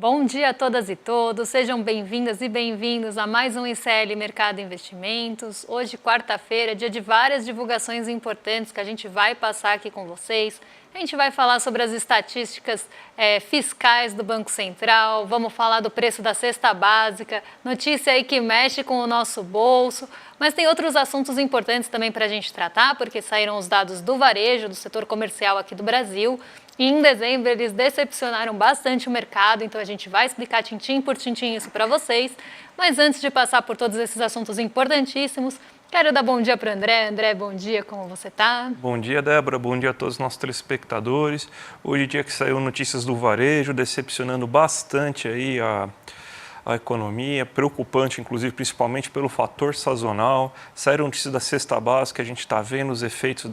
Bom dia a todas e todos, sejam bem-vindas e bem-vindos a mais um ICL Mercado Investimentos. Hoje, quarta-feira, dia de várias divulgações importantes que a gente vai passar aqui com vocês. A gente vai falar sobre as estatísticas fiscais do Banco Central, vamos falar do preço da cesta básica, notícia aí que mexe com o nosso bolso, mas tem outros assuntos importantes também para a gente tratar, porque saíram os dados do varejo, do setor comercial aqui do Brasil, e em dezembro eles decepcionaram bastante o mercado, então a gente vai explicar tintim por tintim isso para vocês. Mas antes de passar por todos esses assuntos importantíssimos, quero dar bom dia para o André. André, bom dia, como você está? Bom dia, Débora. Bom dia a todos os nossos telespectadores. Hoje, dia que saiu notícias do varejo, decepcionando bastante aí a economia, preocupante, inclusive, principalmente pelo fator sazonal. Saíram notícias da cesta básica, a gente está vendo os efeitos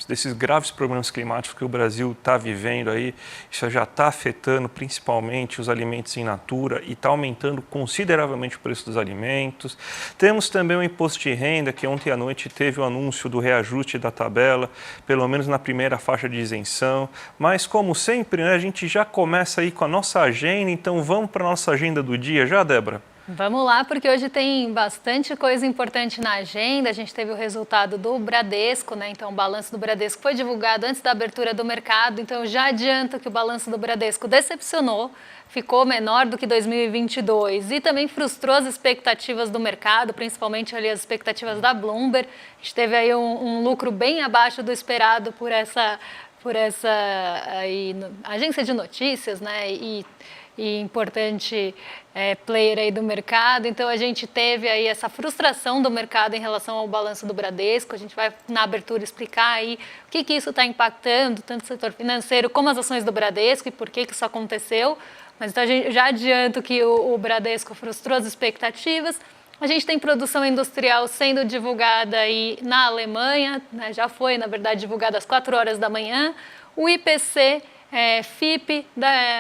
desses graves problemas climáticos que o Brasil está vivendo aí. Isso já está afetando principalmente os alimentos in natura e está aumentando consideravelmente o preço dos alimentos. Temos também o imposto de renda, que ontem à noite teve o anúncio do reajuste da tabela, pelo menos na primeira faixa de isenção. Mas, como sempre, né, a gente já começa aí com a nossa agenda, então vamos para a nossa agenda do dia já, Débora? Vamos lá, porque hoje tem bastante coisa importante na agenda. A gente teve o resultado do Bradesco, né? Então, o balanço do Bradesco foi divulgado antes da abertura do mercado. Então, eu já adianto que o balanço do Bradesco decepcionou, ficou menor do que 2022 e também frustrou as expectativas do mercado, principalmente ali as expectativas da Bloomberg. A gente teve aí um lucro bem abaixo do esperado por essa aí, agência de notícias, né? E importante player aí do mercado. Então a gente teve aí essa frustração do mercado em relação ao balanço do Bradesco. A gente vai na abertura explicar aí o que isso está impactando, tanto o setor financeiro como as ações do Bradesco e por que isso aconteceu. Mas então eu já adianto que o Bradesco frustrou as expectativas. A gente tem produção industrial sendo divulgada aí na Alemanha, né? Já foi, na verdade, divulgada às 4 horas da manhã. O IPC FIP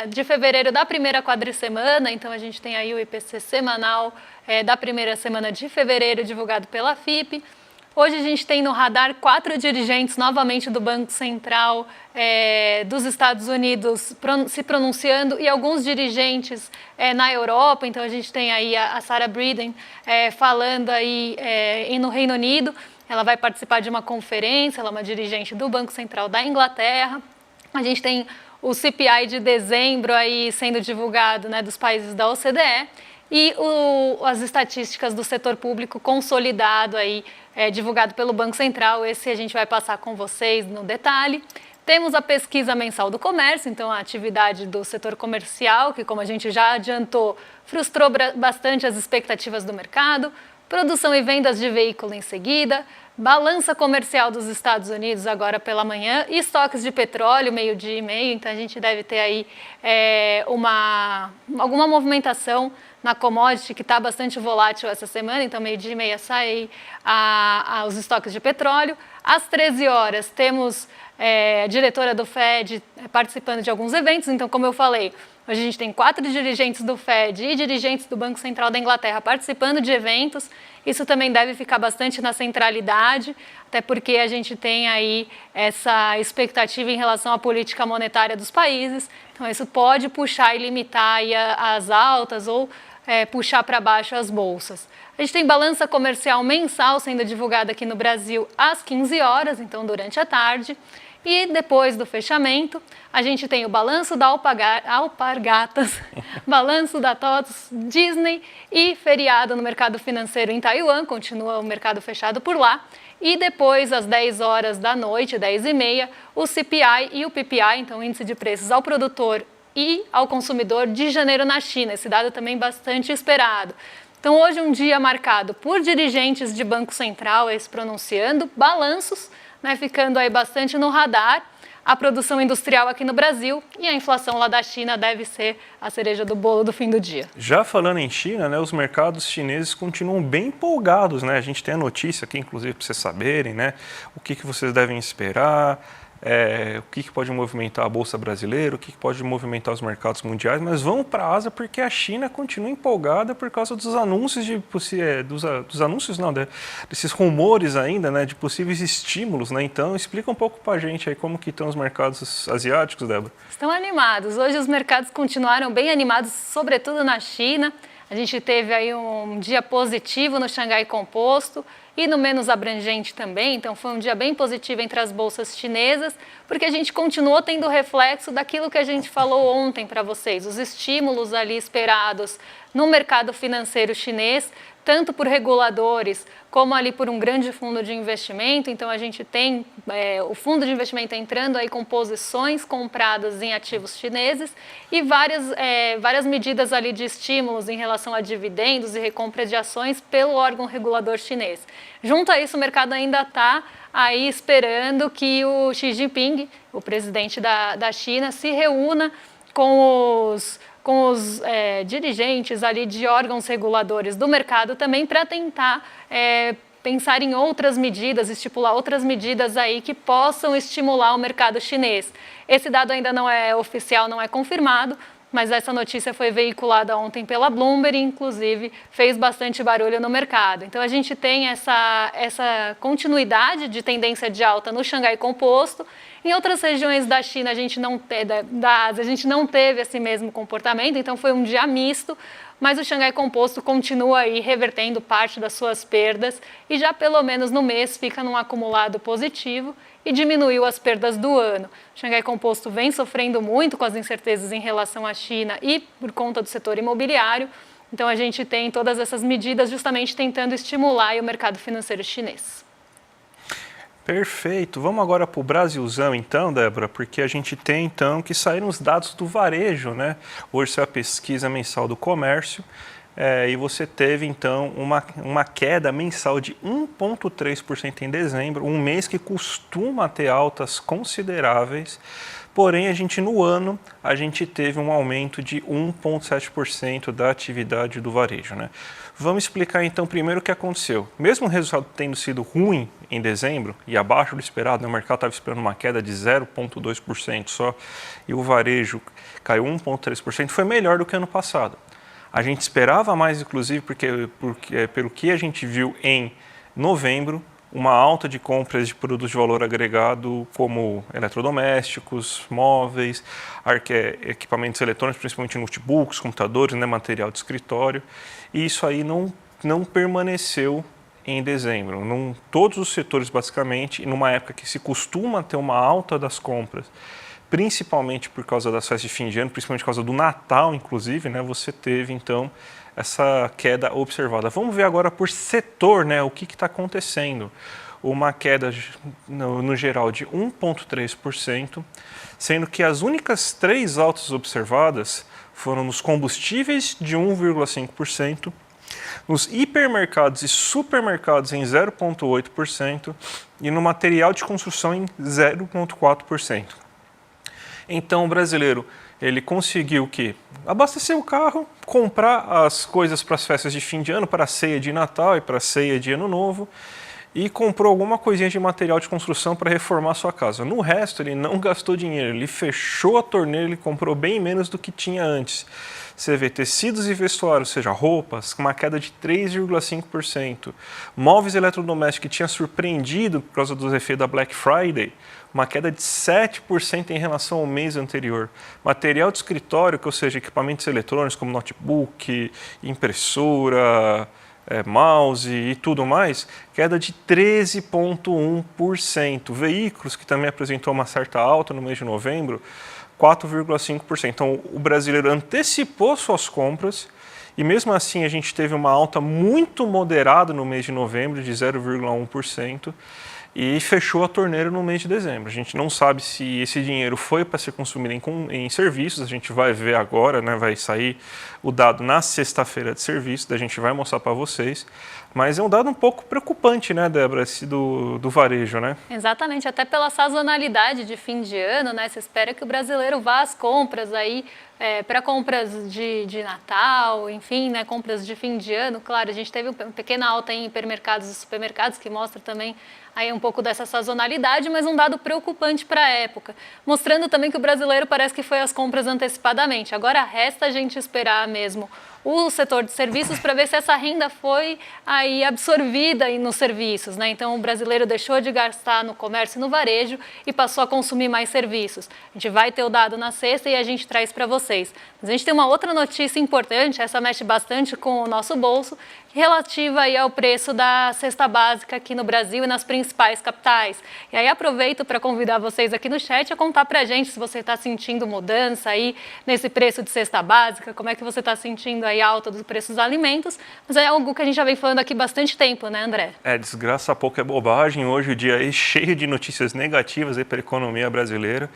de fevereiro da primeira quadricemana, então a gente tem aí o IPC semanal da primeira semana de fevereiro divulgado pela FIP. Hoje a gente tem no radar 4 dirigentes novamente do Banco Central dos Estados Unidos se pronunciando e alguns dirigentes na Europa. Então a gente tem aí a Sarah Breeden falando aí no Reino Unido. Ela vai participar de uma conferência, ela é uma dirigente do Banco Central da Inglaterra. A gente tem o CPI de dezembro aí sendo divulgado, né, dos países da OCDE e as estatísticas do setor público consolidado aí, divulgado pelo Banco Central. Esse a gente vai passar com vocês no detalhe. Temos a pesquisa mensal do comércio, então a atividade do setor comercial, que como a gente já adiantou, frustrou bastante as expectativas do mercado. Produção e vendas de veículo em seguida, balança comercial dos Estados Unidos agora pela manhã e estoques de petróleo, meio-dia e meio. Então a gente deve ter aí alguma movimentação na commodity que está bastante volátil essa semana. Então meio-dia e meia sai os estoques de petróleo. Às 13 horas temos a diretora do FED participando de alguns eventos. Então, como eu falei, hoje a gente tem 4 dirigentes do FED e dirigentes do Banco Central da Inglaterra participando de eventos. Isso também deve ficar bastante na centralidade, até porque a gente tem aí essa expectativa em relação à política monetária dos países. Então, isso pode puxar e limitar aí as altas ou puxar para baixo as bolsas. A gente tem balança comercial mensal sendo divulgada aqui no Brasil às 15 horas, então durante a tarde. E depois do fechamento, a gente tem o balanço da Alpargatas, balanço da TOTS, Disney e feriado no mercado financeiro em Taiwan, continua o mercado fechado por lá. E depois, às 10 horas da noite, 10h30, o CPI e o PPI, então o índice de preços ao produtor e ao consumidor de janeiro na China, esse dado também bastante esperado. Então hoje um dia marcado por dirigentes de Banco Central se pronunciando, balanços, né, ficando aí bastante no radar, a produção industrial aqui no Brasil e a inflação lá da China deve ser a cereja do bolo do fim do dia. Já falando em China, né, os mercados chineses continuam bem empolgados, né? A gente tem a notícia aqui, inclusive, para vocês saberem, né, o que vocês devem esperar. o que pode movimentar a Bolsa brasileira, o que pode movimentar os mercados mundiais, mas vamos para a Ásia porque a China continua empolgada por causa dos anúncios desses rumores ainda, né, de possíveis estímulos, né? Então, explica um pouco para a gente aí como que estão os mercados asiáticos, Débora. Estão animados. Hoje os mercados continuaram bem animados, sobretudo na China. A gente teve aí um dia positivo no Xangai Composto e no menos abrangente também, então foi um dia bem positivo entre as bolsas chinesas, porque a gente continuou tendo reflexo daquilo que a gente falou ontem para vocês, os estímulos ali esperados no mercado financeiro chinês, tanto por reguladores como ali por um grande fundo de investimento. Então a gente tem o fundo de investimento entrando aí com posições compradas em ativos chineses e várias medidas ali de estímulos em relação a dividendos e recompra de ações pelo órgão regulador chinês. Junto a isso, o mercado ainda está aí esperando que o Xi Jinping, o presidente da China, se reúna com os dirigentes ali de órgãos reguladores do mercado também para tentar pensar em outras medidas, estipular outras medidas aí que possam estimular o mercado chinês. Esse dado ainda não é oficial, não é confirmado, mas essa notícia foi veiculada ontem pela Bloomberg e, inclusive, fez bastante barulho no mercado. Então, a gente tem essa continuidade de tendência de alta no Xangai Composto. Em outras regiões da China, da Ásia, a gente não teve esse mesmo comportamento, então foi um dia misto, mas o Xangai Composto continua aí revertendo parte das suas perdas e já pelo menos no mês fica num acumulado positivo e diminuiu as perdas do ano. O Xangai Composto vem sofrendo muito com as incertezas em relação à China e por conta do setor imobiliário, então a gente tem todas essas medidas justamente tentando estimular o mercado financeiro chinês. Perfeito. Vamos agora para o Brasilzão, então, Débora, porque a gente tem, então, que saíram os dados do varejo, né? Hoje saiu a pesquisa mensal do comércio e você teve, então, uma queda mensal de 1,3% em dezembro, um mês que costuma ter altas consideráveis, porém, no ano, a gente teve um aumento de 1,7% da atividade do varejo, né? Vamos explicar então primeiro o que aconteceu. Mesmo o resultado tendo sido ruim em dezembro e abaixo do esperado, né, o mercado estava esperando uma queda de 0,2% só e o varejo caiu 1,3%, foi melhor do que ano passado. A gente esperava mais, inclusive, porque pelo que a gente viu em novembro, uma alta de compras de produtos de valor agregado como eletrodomésticos, móveis, equipamentos eletrônicos, principalmente notebooks, computadores, né, material de escritório. E isso aí não permaneceu em dezembro. Todos os setores, basicamente, numa época que se costuma ter uma alta das compras, principalmente por causa das festas de fim de ano, principalmente por causa do Natal, inclusive, né, você teve, então, essa queda observada. Vamos ver agora por setor, né, o que está acontecendo. Uma queda, no geral, de 1,3%, sendo que as únicas 3 altas observadas foram nos combustíveis, de 1,5%, nos hipermercados e supermercados em 0,8% e no material de construção em 0,4%. Então, o brasileiro, ele conseguiu abastecer o carro, comprar as coisas para as festas de fim de ano, para a ceia de Natal e para a ceia de Ano Novo, e comprou alguma coisinha de material de construção para reformar a sua casa. No resto, ele não gastou dinheiro, ele fechou a torneira, ele comprou bem menos do que tinha antes. Você vê tecidos e vestuários, ou seja, roupas, com uma queda de 3,5%. Móveis eletrodomésticos que tinha surpreendido por causa dos efeitos da Black Friday, uma queda de 7% em relação ao mês anterior. Material de escritório, ou seja, equipamentos eletrônicos como notebook, impressora, mouse e tudo mais, queda de 13,1%. Veículos, que também apresentou uma certa alta no mês de novembro, 4,5%. Então, o brasileiro antecipou suas compras e, mesmo assim, a gente teve uma alta muito moderada no mês de novembro, de 0,1%, e fechou a torneira no mês de dezembro. A gente não sabe se esse dinheiro foi para ser consumido em serviços, a gente vai ver agora, né, vai sair o dado na sexta-feira de serviço, a gente vai mostrar para vocês, mas é um dado um pouco preocupante, né, Débora, esse do varejo, né? Exatamente, até pela sazonalidade de fim de ano, né, você espera que o brasileiro vá às compras aí, para compras de Natal, enfim, né, compras de fim de ano. Claro, a gente teve uma pequena alta em hipermercados e supermercados, que mostra também aí um pouco dessa sazonalidade, mas um dado preocupante para a época, mostrando também que o brasileiro parece que foi às compras antecipadamente. Agora resta a gente esperar mesmo o setor de serviços para ver se essa renda foi aí absorvida nos serviços, né? Então o brasileiro deixou de gastar no comércio e no varejo e passou a consumir mais serviços. A gente vai ter o dado na sexta e a gente traz para vocês. Mas a gente tem uma outra notícia importante, essa mexe bastante com o nosso bolso, relativa aí ao preço da cesta básica aqui no Brasil e nas principais capitais. E aí aproveito para convidar vocês aqui no chat a contar para a gente se você está sentindo mudança aí nesse preço de cesta básica, como é que você está sentindo aí a alta dos preços dos alimentos, mas é algo que a gente já vem falando aqui bastante tempo, né, André? Desgraça pouco é bobagem. Hoje o dia é cheio de notícias negativas para a economia brasileira.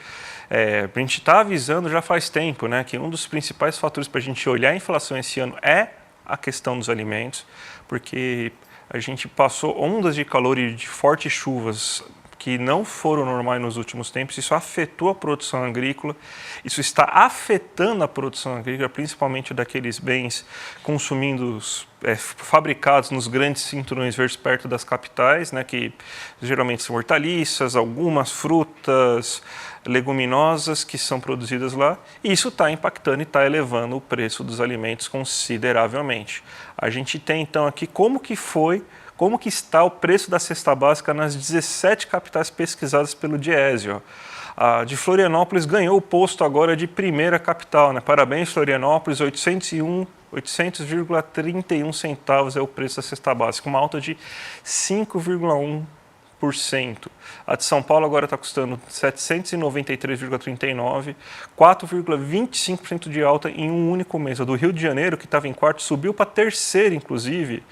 A gente está avisando já faz tempo, né, que um dos principais fatores para a gente olhar a inflação esse ano é a questão dos alimentos, porque a gente passou ondas de calor e de fortes chuvas que não foram normais nos últimos tempos. Isso afetou a produção agrícola, isso está afetando a produção agrícola, principalmente daqueles bens consumidos, fabricados nos grandes cinturões verdes perto das capitais, né, que geralmente são hortaliças, algumas frutas, leguminosas que são produzidas lá, e isso está impactando e está elevando o preço dos alimentos consideravelmente. A gente tem então aqui como que está o preço da cesta básica nas 17 capitais pesquisadas pelo Diese. A de Florianópolis ganhou o posto agora de primeira capital, né? Parabéns, Florianópolis, 800,31 centavos é o preço da cesta básica, uma alta de 5,1%. A de São Paulo agora está custando 793,39, 4,25% de alta em um único mês. A do Rio de Janeiro, que estava em quarto, subiu para terceiro, inclusive,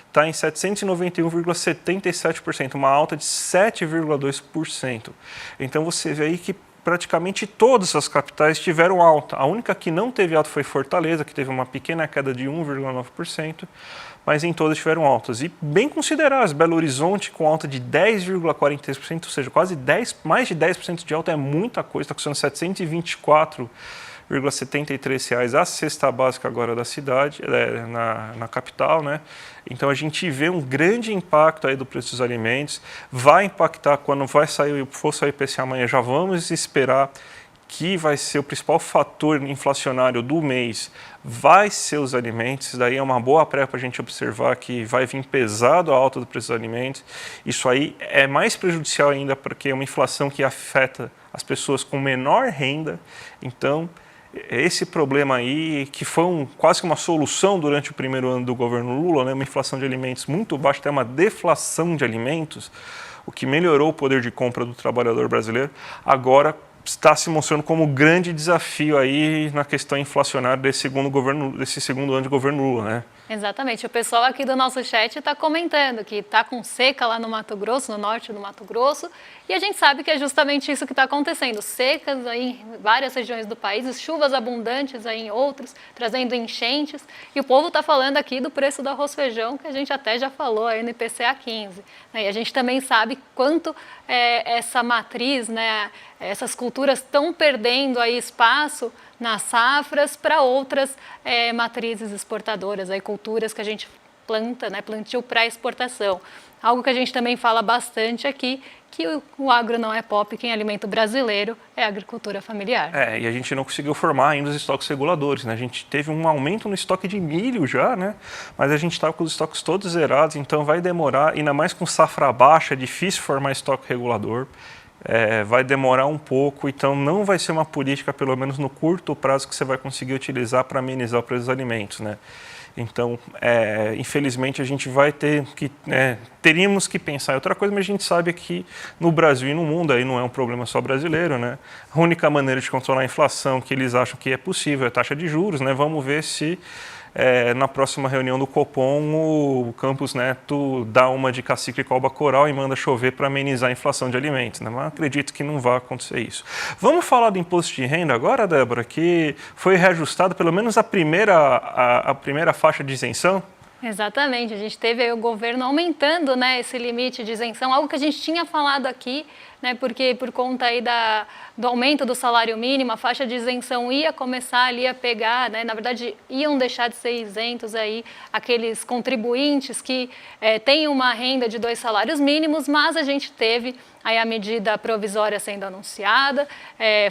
está em 791,77%, uma alta de 7,2%. Então você vê aí que praticamente todas as capitais tiveram alta. A única que não teve alta foi Fortaleza, que teve uma pequena queda de 1,9%, mas em todas tiveram altas. E bem consideráveis. Belo Horizonte com alta de 10,43%, ou seja, quase mais de 10% de alta é muita coisa, está custando R$ 724,73 a cesta básica agora da cidade, na capital, né? Então a gente vê um grande impacto aí do preço dos alimentos, vai impactar quando for sair o IPCA amanhã, já vamos esperar que vai ser o principal fator inflacionário do mês, vai ser os alimentos. Daí é uma boa pré para a gente observar que vai vir pesado a alta do preço dos alimentos. Isso aí é mais prejudicial ainda porque é uma inflação que afeta as pessoas com menor renda. Então, esse problema aí, que foi quase que uma solução durante o primeiro ano do governo Lula, né, uma inflação de alimentos muito baixa, até uma deflação de alimentos, o que melhorou o poder de compra do trabalhador brasileiro, agora está se mostrando como um grande desafio aí na questão inflacionária desse segundo ano de governo Lula, né? Exatamente. O pessoal aqui do nosso chat está comentando que está com seca lá no Mato Grosso, no norte do Mato Grosso, e a gente sabe que é justamente isso que está acontecendo. Secas aí em várias regiões do país, chuvas abundantes aí em outros, trazendo enchentes. E o povo está falando aqui do preço do arroz-feijão, que a gente até já falou aí no IPCA 15. E a gente também sabe quanto essa matriz, né, essas culturas estão perdendo aí espaço nas safras para outras matrizes exportadoras, aí culturas que a gente planta, né, plantio para exportação. Algo que a gente também fala bastante aqui, que o agro não é pop, quem alimenta o brasileiro é a agricultura familiar. E a gente não conseguiu formar ainda os estoques reguladores, né? A gente teve um aumento no estoque de milho já, né? Mas a gente estava com os estoques todos zerados, então vai demorar, ainda mais com safra baixa, é difícil formar estoque regulador. Vai demorar um pouco, então não vai ser uma política, pelo menos no curto prazo, que você vai conseguir utilizar para amenizar o preço dos alimentos, né? Então, infelizmente, a gente vai teríamos que pensar em outra coisa, mas a gente sabe que no Brasil e no mundo, aí não é um problema só brasileiro, né? A única maneira de controlar a inflação que eles acham que é possível é a taxa de juros, né? Vamos ver se na próxima reunião do Copom o Campos Neto dá uma de cacique e cobra coral e manda chover para amenizar a inflação de alimentos, né? Mas acredito que não vai acontecer isso. Vamos falar do imposto de renda agora, Débora, que foi reajustado pelo menos a primeira faixa de isenção? Exatamente, a gente teve aí o governo aumentando, né, esse limite de isenção, algo que a gente tinha falado aqui, né, porque por conta aí do aumento do salário mínimo, a faixa de isenção ia começar ali a pegar, né, na verdade iam deixar de ser isentos aí aqueles contribuintes que têm uma renda de 2 salários mínimos, mas a gente teve aí a medida provisória sendo anunciada,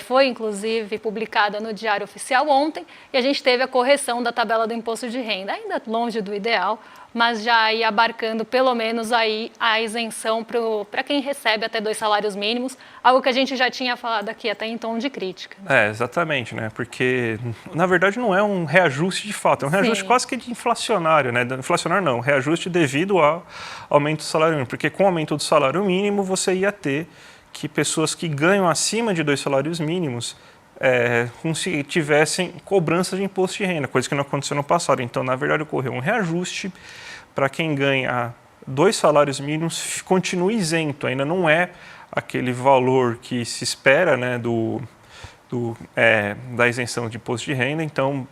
foi inclusive publicada no Diário Oficial ontem, e a gente teve a correção da tabela do imposto de renda, ainda longe do ideal, mas já aí abarcando pelo menos aí a isenção para quem recebe até 2 salários mínimos, algo que a gente já tinha falado aqui até em tom de crítica. Exatamente, né? Porque na verdade não é um reajuste de fato, é um reajuste quase que de inflacionário, né? Inflacionário não, reajuste devido ao aumento do salário mínimo, porque com o aumento do salário mínimo você ia ter que pessoas que ganham acima de 2 salários mínimos tivessem cobrança de imposto de renda, coisa que não aconteceu no passado. Então, na verdade, ocorreu um reajuste para quem ganha 2 salários mínimos, continua isento, ainda não é aquele valor que se espera, né, da isenção de imposto de renda. Então,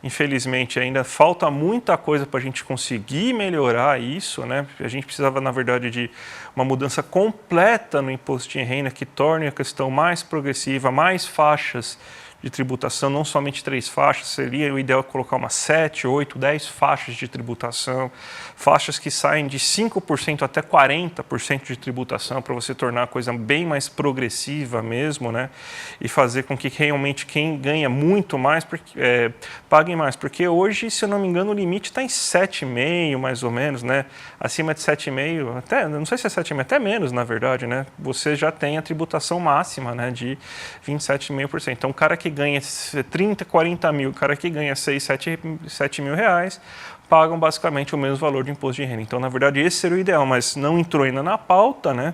infelizmente, ainda falta muita coisa para a gente conseguir melhorar isso, né? A gente precisava, na verdade, de uma mudança completa no imposto de renda que torne a questão mais progressiva, mais faixas de tributação, não somente 3 faixas, seria o ideal colocar umas 7, 8, 10 faixas de tributação, faixas que saem de 5% até 40% de tributação, para você tornar a coisa bem mais progressiva mesmo, né? E fazer com que realmente quem ganha muito mais pague mais, porque hoje, se eu não me engano, o limite está em 7,5 mais ou menos, né? Acima de 7,5, até, não sei se é 7,5, até menos na verdade, né? Você já tem a tributação máxima, né, de 27,5%. Então, o cara que ganha 30, 40 mil, o cara que ganha 6, 7 mil reais, pagam basicamente o mesmo valor de imposto de renda. Então, na verdade, esse seria o ideal, mas não entrou ainda na pauta, né?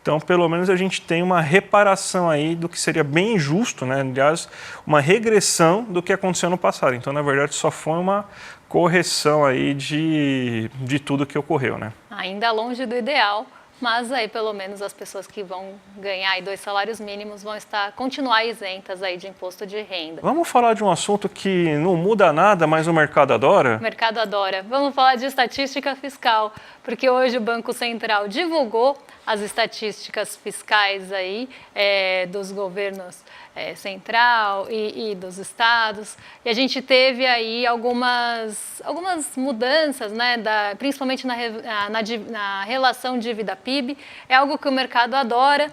Então, pelo menos a gente tem uma reparação aí do que seria bem injusto, né? Aliás, uma regressão do que aconteceu no passado. Então, na verdade, só foi uma correção aí de tudo que ocorreu, né? Ainda longe do ideal, mas aí pelo menos as pessoas que vão ganhar aí 2 salários mínimos vão continuar isentas aí de imposto de renda. Vamos falar de um assunto que não muda nada, mas o mercado adora? O mercado adora. Vamos falar de estatística fiscal, porque hoje o Banco Central divulgou as estatísticas fiscais aí dos governos central e dos estados, e a gente teve aí algumas mudanças, né, principalmente na relação dívida-PIB. É algo que o mercado adora,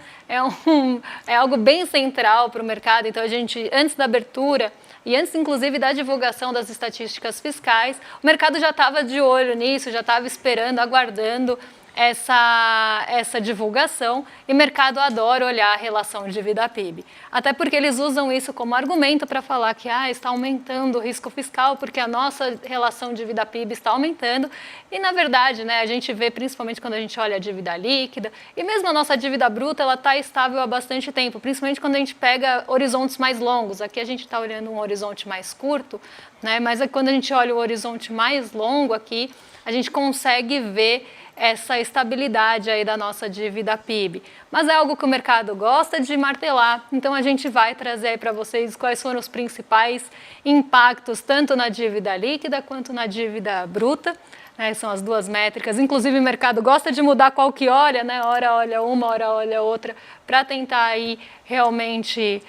é algo bem central para o mercado. Então a gente, antes da abertura e antes inclusive da divulgação das estatísticas fiscais, o mercado já estava de olho nisso, já estava esperando, aguardando essa divulgação, e o mercado adora olhar a relação dívida-PIB. Até porque eles usam isso como argumento para falar que está aumentando o risco fiscal porque a nossa relação dívida-PIB está aumentando. E, na verdade, né, a gente vê, principalmente quando a gente olha a dívida líquida, e mesmo a nossa dívida bruta, ela está estável há bastante tempo, principalmente quando a gente pega horizontes mais longos. Aqui a gente está olhando um horizonte mais curto, né, mas quando a gente olha o horizonte mais longo aqui, a gente consegue ver essa estabilidade aí da nossa dívida PIB. Mas é algo que o mercado gosta de martelar, então a gente vai trazer aí para vocês quais foram os principais impactos, tanto na dívida líquida quanto na dívida bruta, né? São as duas métricas. Inclusive o mercado gosta de mudar qual que olha, né? Hora olha uma, hora olha outra, para tentar aí realmente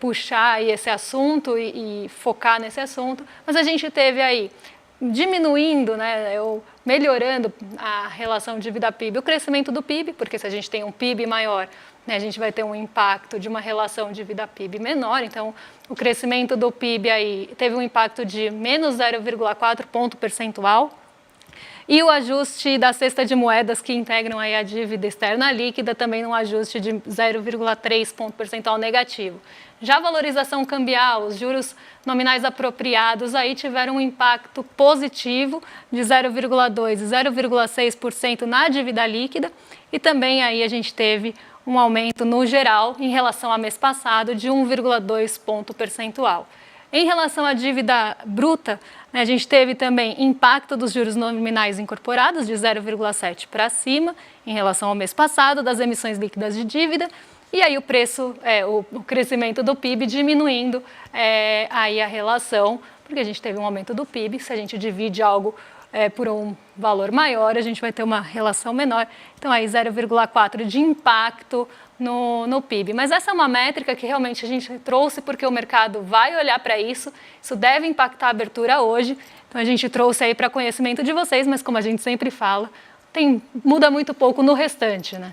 puxar aí esse assunto e focar nesse assunto. Mas a gente teve aí diminuindo, né, melhorando a relação dívida-PIB, o crescimento do PIB, porque se a gente tem um PIB maior, né, a gente vai ter um impacto de uma relação dívida-PIB menor. Então, o crescimento do PIB aí teve um impacto de menos 0,4 ponto percentual. E o ajuste da cesta de moedas que integram aí a dívida externa líquida também um ajuste de 0,3 ponto percentual negativo. Já a valorização cambial, os juros nominais apropriados aí tiveram um impacto positivo de 0,2 e 0,6% na dívida líquida, e também aí a gente teve um aumento no geral em relação ao mês passado de 1,2 ponto percentual. Em relação à dívida bruta, né, a gente teve também impacto dos juros nominais incorporados de 0,7 para cima em relação ao mês passado, das emissões líquidas de dívida, e aí o crescimento do PIB diminuindo aí a relação, porque a gente teve um aumento do PIB. Se a gente divide algo por um valor maior, a gente vai ter uma relação menor. Então, aí 0,4 de impacto no PIB. Mas essa é uma métrica que realmente a gente trouxe porque o mercado vai olhar para isso. Isso deve impactar a abertura hoje. Então, a gente trouxe aí para conhecimento de vocês, mas como a gente sempre fala, muda muito pouco no restante, né?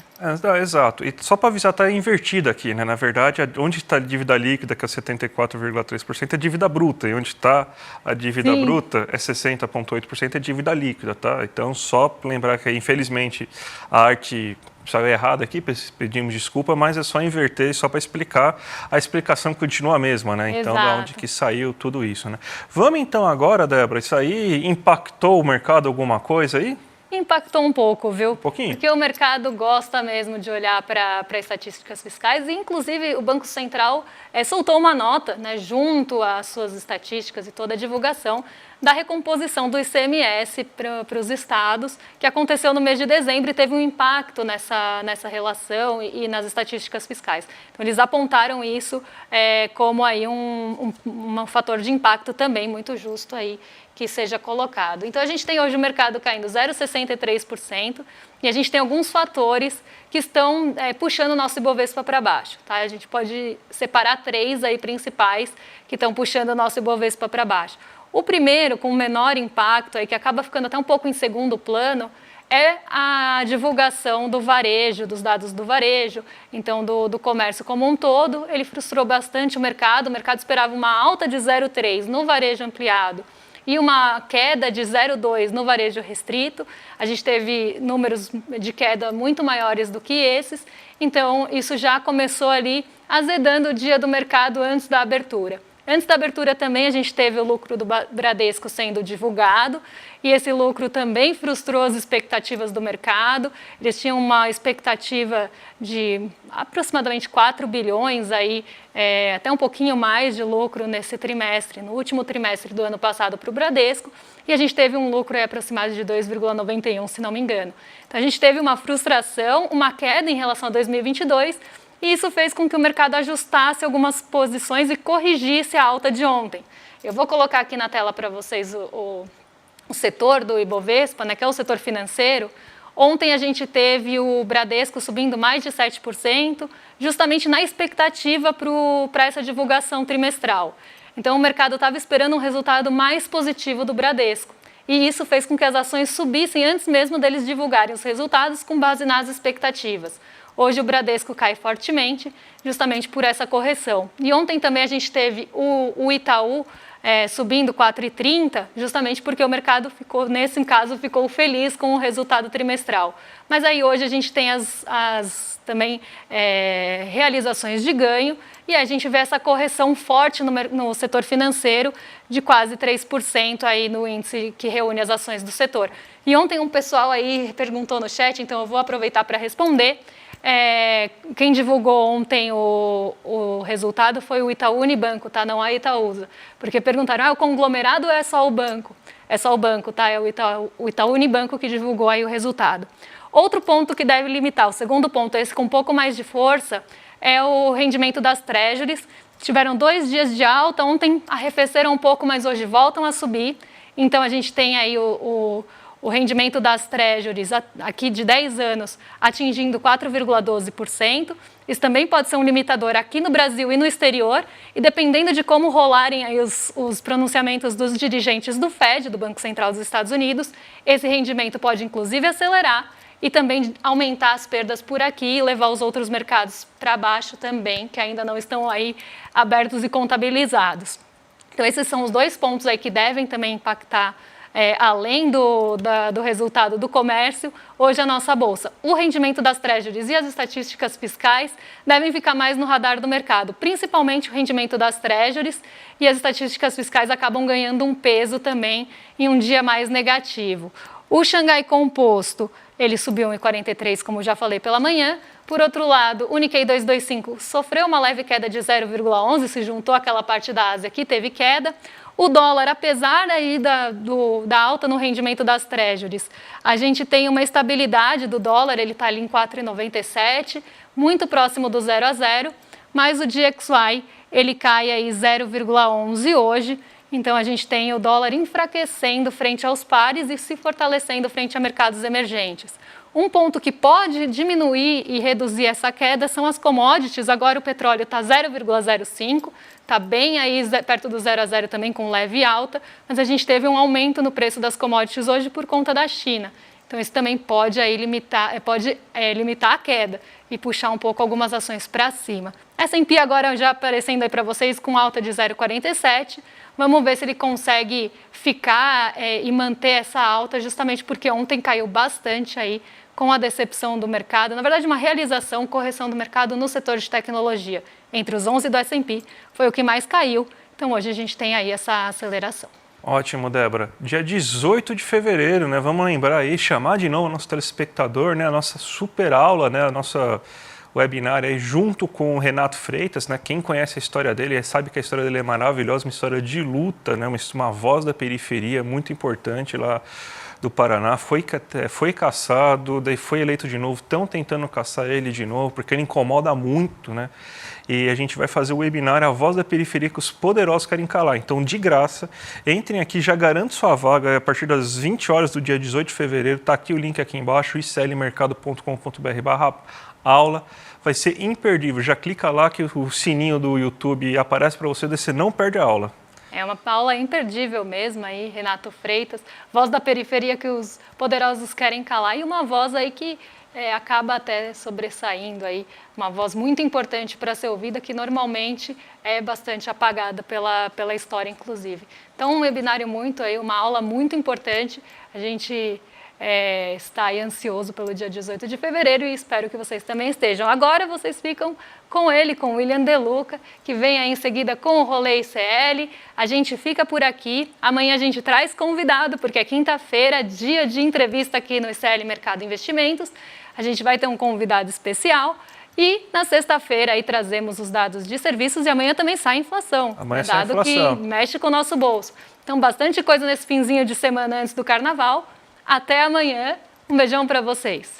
Exato. E só para avisar, está invertida aqui, né? Na verdade, onde está a dívida líquida, que é 74,3%, é dívida bruta. E onde está a dívida bruta, é 60,8%, é dívida líquida, tá? Então, só lembrar que, infelizmente, a arte saiu errada aqui, pedimos desculpa, mas é só inverter, só para explicar. A explicação continua a mesma, né? Então, da onde que saiu tudo isso, né? Vamos então agora, Débora, isso aí impactou o mercado alguma coisa aí? Impactou um pouco, viu? Um pouquinho? Porque o mercado gosta mesmo de olhar para estatísticas fiscais e, inclusive, o Banco Central soltou uma nota, né, junto às suas estatísticas e toda a divulgação da recomposição do ICMS para os estados, que aconteceu no mês de dezembro e teve um impacto nessa relação e nas estatísticas fiscais. Então, eles apontaram isso como aí um fator de impacto também muito justo aí que seja colocado. Então, a gente tem hoje o mercado caindo 0,63% e a gente tem alguns fatores que estão puxando o nosso Ibovespa para baixo. Tá? A gente pode separar 3 aí principais que estão puxando o nosso Ibovespa para baixo. O primeiro, com menor impacto, aí, que acaba ficando até um pouco em segundo plano, é a divulgação do varejo, dos dados do varejo, então do comércio como um todo. Ele frustrou bastante o mercado esperava uma alta de 0,3% no varejo ampliado e uma queda de 0,2% no varejo restrito. A gente teve números de queda muito maiores do que esses, então isso já começou ali azedando o dia do mercado antes da abertura. Antes da abertura também a gente teve o lucro do Bradesco sendo divulgado e esse lucro também frustrou as expectativas do mercado. Eles tinham uma expectativa de aproximadamente 4 bilhões, aí, até um pouquinho mais de lucro nesse trimestre, no último trimestre do ano passado para o Bradesco, e a gente teve um lucro aproximado de 2,91, se não me engano. Então a gente teve uma frustração, uma queda em relação a 2022, e isso fez com que o mercado ajustasse algumas posições e corrigisse a alta de ontem. Eu vou colocar aqui na tela para vocês o setor do Ibovespa, né, que é o setor financeiro. Ontem a gente teve o Bradesco subindo mais de 7%, justamente na expectativa para essa divulgação trimestral. Então o mercado estava esperando um resultado mais positivo do Bradesco. E isso fez com que as ações subissem antes mesmo deles divulgarem os resultados com base nas expectativas. Hoje o Bradesco cai fortemente, justamente por essa correção. E ontem também a gente teve o Itaú subindo 4,30, justamente porque o mercado nesse caso, ficou feliz com o resultado trimestral. Mas aí hoje a gente tem também realizações de ganho e a gente vê essa correção forte no setor financeiro de quase 3% aí no índice que reúne as ações do setor. E ontem um pessoal aí perguntou no chat, então eu vou aproveitar para responder. Quem divulgou ontem o resultado foi o Itaú Unibanco, tá? Não a Itaúsa. Porque perguntaram, o conglomerado é só o banco? É só o banco, tá? É o Itaú Unibanco que divulgou aí o resultado. Outro ponto que deve limitar, o segundo ponto, esse com um pouco mais de força, é o rendimento das treasuries. Tiveram 2 dias de alta, ontem arrefeceram um pouco, mas hoje voltam a subir. Então a gente tem aí o rendimento das treasuries aqui de 10 anos atingindo 4,12%. Isso também pode ser um limitador aqui no Brasil e no exterior. E dependendo de como rolarem aí os pronunciamentos dos dirigentes do Fed, do Banco Central dos Estados Unidos, esse rendimento pode inclusive acelerar e também aumentar as perdas por aqui e levar os outros mercados para baixo também, que ainda não estão aí abertos e contabilizados. Então esses são os 2 pontos aí que devem também impactar além do resultado do comércio, hoje a nossa bolsa. O rendimento das treasuries e as estatísticas fiscais devem ficar mais no radar do mercado, principalmente o rendimento das treasuries, e as estatísticas fiscais acabam ganhando um peso também em um dia mais negativo. O Xangai Composto, ele subiu 1,43, como já falei pela manhã. Por outro lado, o Nikkei 225 sofreu uma leve queda de 0,11, se juntou àquela parte da Ásia que teve queda. O dólar, apesar aí da alta no rendimento das treasuries, a gente tem uma estabilidade do dólar, ele está ali em 4,97, muito próximo do 0 a 0, mas o DXY, ele cai aí 0,11 hoje, Então, a gente tem o dólar enfraquecendo frente aos pares e se fortalecendo frente a mercados emergentes. Um ponto que pode diminuir e reduzir essa queda são as commodities. Agora o petróleo está 0,05, está bem aí perto do 0 a 0 também, com leve alta, mas a gente teve um aumento no preço das commodities hoje por conta da China. Então, isso também pode aí limitar a queda e puxar um pouco algumas ações para cima. S&P agora já aparecendo aí para vocês com alta de 0,47. Vamos ver se ele consegue ficar e manter essa alta, justamente porque ontem caiu bastante aí com a decepção do mercado. Na verdade, uma realização, correção do mercado no setor de tecnologia. Entre os 11 do S&P, foi o que mais caiu. Então, hoje a gente tem aí essa aceleração. Ótimo, Débora. Dia 18 de fevereiro, né? Vamos lembrar aí, chamar de novo o nosso telespectador, né? A nossa super aula, né? A nossa webinar aí junto com o Renato Freitas, né? Quem conhece a história dele sabe que a história dele é maravilhosa, uma história de luta, né? Uma voz da periferia muito importante lá do Paraná, foi caçado, daí foi eleito de novo, estão tentando caçar ele de novo, porque ele incomoda muito, né? E a gente vai fazer o webinar A Voz da Periferia que os poderosos querem calar. Então, de graça, entrem aqui, já garanto sua vaga a partir das 20 horas do dia 18 de fevereiro. Está aqui o link aqui embaixo, iclmercado.com.br/aula. Vai ser imperdível. Já clica lá que o sininho do YouTube aparece para você, daí você não perde a aula. É uma aula imperdível mesmo aí, Renato Freitas, voz da periferia que os poderosos querem calar e uma voz aí que acaba até sobressaindo aí, uma voz muito importante para ser ouvida que normalmente é bastante apagada pela história, inclusive. Então, um webinário uma aula muito importante, a gente está aí ansioso pelo dia 18 de fevereiro e espero que vocês também estejam. Agora vocês ficam com ele, com o William De Luca, que vem aí em seguida com o Rolê ICL. A gente fica por aqui. Amanhã a gente traz convidado, porque é quinta-feira, dia de entrevista aqui no ICL Mercado Investimentos. A gente vai ter um convidado especial. E na sexta-feira aí trazemos os dados de serviços e amanhã também sai a inflação. Amanhã sai a inflação. Dado que mexe com o nosso bolso. Então, bastante coisa nesse finzinho de semana antes do Carnaval. Até amanhã. Um beijão para vocês.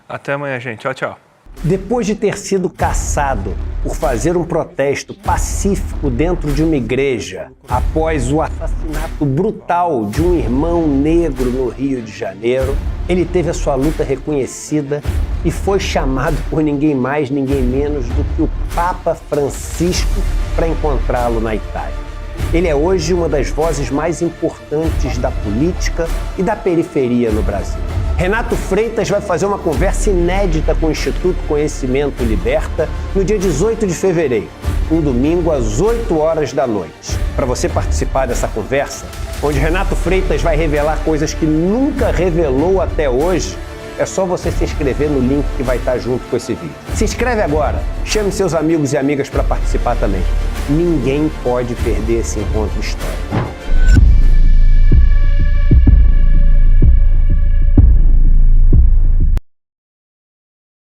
Até amanhã, gente. Tchau, tchau. Depois de ter sido caçado por fazer um protesto pacífico dentro de uma igreja, após o assassinato brutal de um irmão negro no Rio de Janeiro, ele teve a sua luta reconhecida e foi chamado por ninguém mais, ninguém menos do que o Papa Francisco para encontrá-lo na Itália. Ele é hoje uma das vozes mais importantes da política e da periferia no Brasil. Renato Freitas vai fazer uma conversa inédita com o Instituto Conhecimento Liberta no dia 18 de fevereiro, um domingo às 8 horas da noite. Para você participar dessa conversa, onde Renato Freitas vai revelar coisas que nunca revelou até hoje, é só você se inscrever no link que vai estar junto com esse vídeo. Se inscreve agora, chame seus amigos e amigas para participar também. Ninguém pode perder esse encontro histórico.